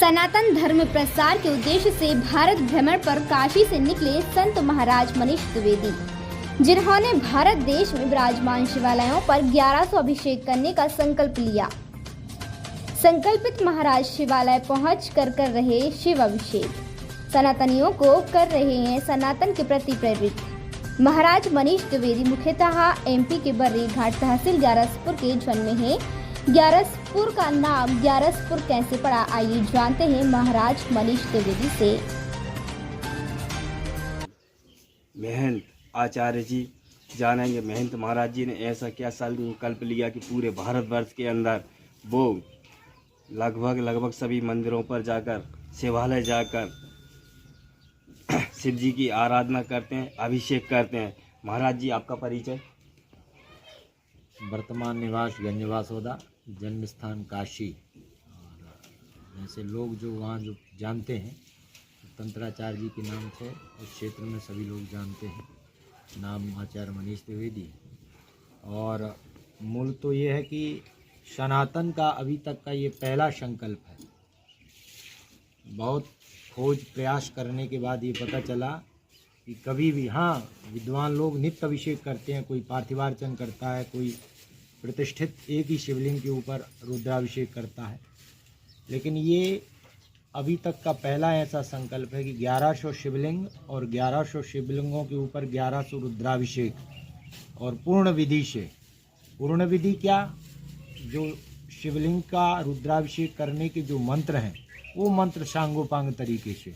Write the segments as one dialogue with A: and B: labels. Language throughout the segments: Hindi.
A: सनातन धर्म प्रसार के उद्देश्य से भारत भ्रमण पर काशी से निकले संत महाराज मनीष द्विवेदी, जिन्होंने भारत देश में विराजमान शिवालयों पर 1100 अभिषेक करने का संकल्प लिया। संकल्पित महाराज शिवालय पहुंच कर रहे शिव अभिषेक, सनातनियों को कर रहे हैं सनातन के प्रति प्रेरित। महाराज मनीष द्विवेदी मुख्यतः एमपी के बर्री घाट तहसील ग्यारसपुर के जन्मे हैं। ग्यारसपुर का नाम ग्यारसपुर कैसे पड़ा, आइए जानते हैं महाराज मनीष द्विवेदी से।
B: महंत आचार्य जी जानेंगे, महंत महाराज जी ने ऐसा क्या संकल्प लिया कि पूरे भारतवर्ष के अंदर वो लगभग सभी मंदिरों पर जाकर, शिवालय जाकर शिव जी की आराधना करते हैं, अभिषेक करते हैं। महाराज जी आपका परिचय?
C: वर्तमान निवास गंजवासोदा, जन्म स्थान काशी। और जैसे लोग जो वहाँ जो जानते हैं तंत्राचार्य जी के नाम से उस क्षेत्र में सभी लोग जानते हैं, नाम आचार्य मनीष द्विवेदी। और मूल तो ये है कि सनातन का अभी तक का ये पहला संकल्प है। बहुत खोज प्रयास करने के बाद ये पता चला कि कभी भी, हाँ, विद्वान लोग नित्य अभिषेक करते हैं, कोई पार्थिवार्चन करता है, कोई प्रतिष्ठित एक ही शिवलिंग के ऊपर रुद्राभिषेक करता है, लेकिन ये अभी तक का पहला ऐसा संकल्प है कि 1100 शिवलिंग और 1100 शिवलिंगों के ऊपर 1100 रुद्राभिषेक और पूर्ण विधि से। पूर्ण विधि क्या? जो शिवलिंग का रुद्राभिषेक करने के जो मंत्र हैं वो मंत्र सांगोपांग तरीके से।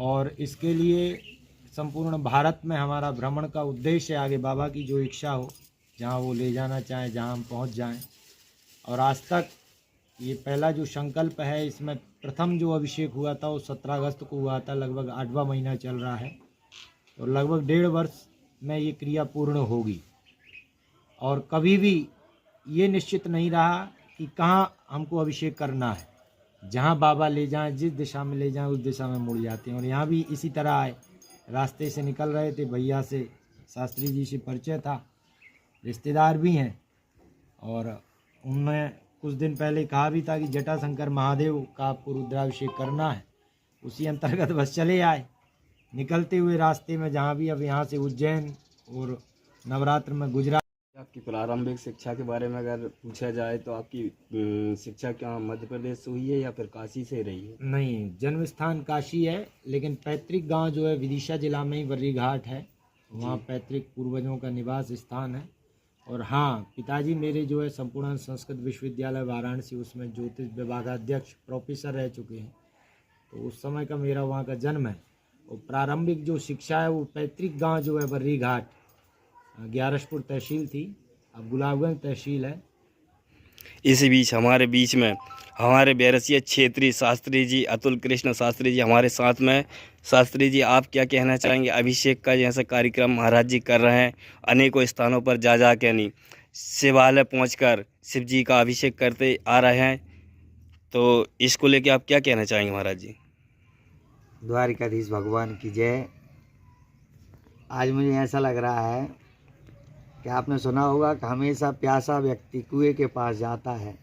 C: और इसके लिए संपूर्ण भारत में हमारा भ्रमण का उद्देश्य है। आगे बाबा की जो इच्छा हो, जहाँ वो ले जाना चाहें, जहाँ हम पहुँच जाएं। और आज तक ये पहला जो संकल्प है, इसमें प्रथम जो अभिषेक हुआ था वो 17 अगस्त को हुआ था। लगभग 8वां महीना चल रहा है और लगभग 1.5 वर्ष में ये क्रिया पूर्ण होगी। और कभी भी ये निश्चित नहीं रहा कि कहाँ हमको अभिषेक करना है। जहाँ बाबा ले जाएं, जिस दिशा में ले जाएं, उस दिशा में मुड़ जाते हैं। और यहाँ भी इसी तरह आए, रास्ते से निकल रहे थे, भैया से, शास्त्री जी से परिचय था, रिश्तेदार भी हैं। और उन्होंने कुछ दिन पहले कहा भी था कि जटाशंकर महादेव का आपको रुद्राभिषेक करना है। उसी अंतर्गत बस चले आए। निकलते हुए रास्ते में जहाँ भी, अब यहाँ से उज्जैन और नवरात्र में गुजरात।
B: आपकी प्रारंभिक शिक्षा के बारे में अगर पूछा जाए तो आपकी शिक्षा क्या मध्य प्रदेश से हुई है या फिर काशी से रही है?
C: नहीं, जन्म स्थान काशी है, लेकिन पैतृक गांव जो है विदिशा जिला में ही बर्री घाट है। वहाँ पैतृक पूर्वजों का निवास स्थान है। और हाँ, पिताजी मेरे जो है संपूर्ण संस्कृत विश्वविद्यालय वाराणसी, उसमें ज्योतिष विभागाध्यक्ष प्रोफेसर रह चुके हैं। तो उस समय का मेरा वहाँ का जन्म है। और प्रारंभिक जो शिक्षा है वो पैतृक गाँव जो है बर्री घाट, ग्यारसपुर तहसील थी, अब गुलाबगंज तहसील है।
B: इसी बीच हमारे बीच में हमारे बैरसिया क्षेत्रीय शास्त्री जी अतुल कृष्ण शास्त्री जी हमारे साथ में। शास्त्री जी, आप क्या कहना चाहेंगे? अभिषेक का जैसा कार्यक्रम महाराज जी कर रहे हैं, अनेकों स्थानों पर जा के नहीं, शिवालय पहुंचकर शिव जी का अभिषेक करते आ रहे हैं, तो इसको लेके आप क्या कहना चाहेंगे महाराज जी?
D: द्वारिकाधीश भगवान की जय। आज मुझे ऐसा लग रहा है कि आपने सुना होगा कि हमेशा प्यासा व्यक्ति कुएं के पास जाता है।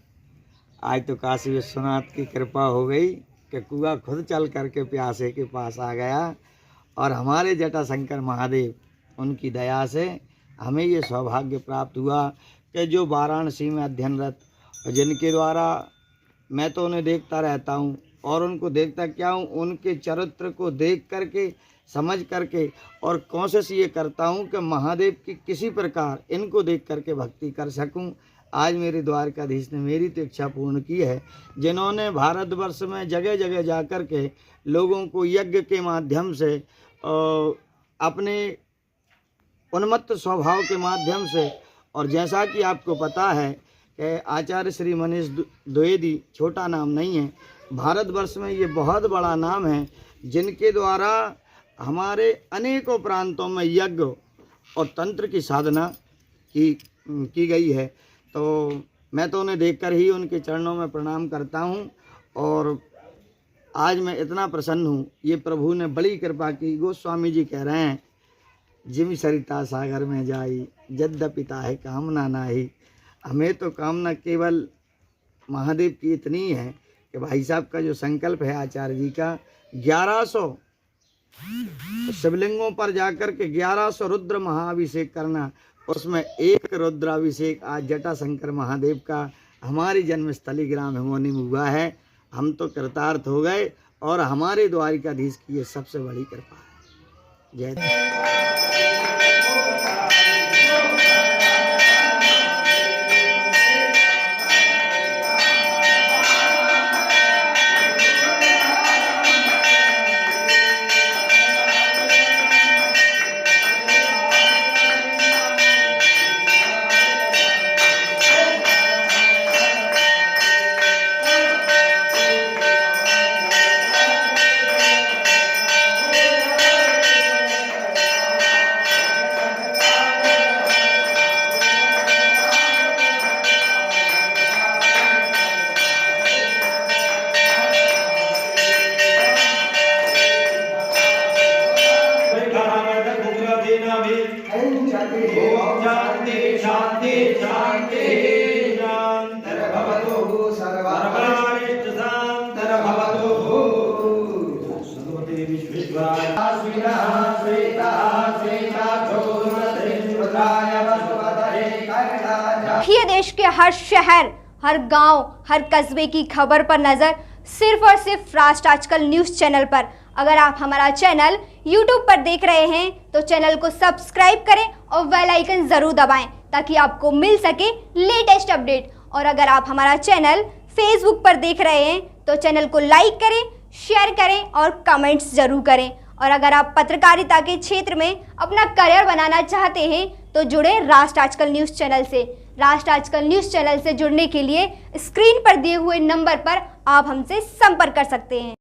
D: आज तो काशी विश्वनाथ की कृपा हो गई कि कुआं खुद चल करके प्यासे के पास आ गया। और हमारे जटाशंकर महादेव, उनकी दया से हमें ये सौभाग्य प्राप्त हुआ कि जो वाराणसी में अध्ययनरत, जिनके द्वारा मैं तो उन्हें देखता रहता हूँ और उनको देखता क्या हूँ, उनके चरित्र को देख करके, समझ करके, और कोशिश ये करता हूँ कि महादेव की किसी प्रकार इनको देख करके भक्ति कर सकूँ। आज मेरे द्वारकाधीश ने मेरी तो इच्छा पूर्ण की है, जिन्होंने भारतवर्ष में जगह जगह जा कर के लोगों को यज्ञ के माध्यम से, अपने उन्मत्त स्वभाव के माध्यम से, और जैसा कि आपको पता है कि आचार्य श्री मनीष द्विवेदी छोटा नाम नहीं है, भारतवर्ष में ये बहुत बड़ा नाम है, जिनके द्वारा हमारे अनेकों प्रांतों में यज्ञ और तंत्र की साधना की गई है। तो मैं तो उन्हें देखकर ही उनके चरणों में प्रणाम करता हूँ। और आज मैं इतना प्रसन्न हूँ, ये प्रभु ने बड़ी कृपा की। गोस्वामी जी कह रहे हैं, जिम सरिता सागर में जाई, यद्यपि ताहे कामना नाही। हमें तो कामना केवल महादेव की इतनी है कि भाई साहब का जो संकल्प है आचार्य जी का 1100 शिवलिंगों पर जाकर के 1100 रुद्र महाअभिषेक करना, उसमें एक रुद्राभिषेक आज जटाशंकर महादेव का हमारी जन्मस्थली ग्राम हिमोनी में हुआ है। हम तो कृतार्थ हो गए और हमारे द्वारिकाधीश की ये सबसे बड़ी कृपा है। जय
A: रखिए देश के हर शहर, हर गांव, हर कस्बे की खबर पर नजर सिर्फ और सिर्फ राष्ट्र आजकल न्यूज चैनल पर। अगर आप हमारा चैनल YouTube पर देख रहे हैं तो चैनल को सब्सक्राइब करें और बेल आइकन जरूर दबाएं ताकि आपको मिल सके लेटेस्ट अपडेट। और अगर आप हमारा चैनल Facebook पर देख रहे हैं तो चैनल को लाइक करें, शेयर करें और कमेंट्स जरूर करें। और अगर आप पत्रकारिता के क्षेत्र में अपना करियर बनाना चाहते हैं तो जुड़े राष्ट्र आजकल न्यूज़ चैनल से। राष्ट्र आजकल न्यूज़ चैनल से जुड़ने के लिए स्क्रीन पर दिए हुए नंबर पर आप हमसे संपर्क कर सकते हैं।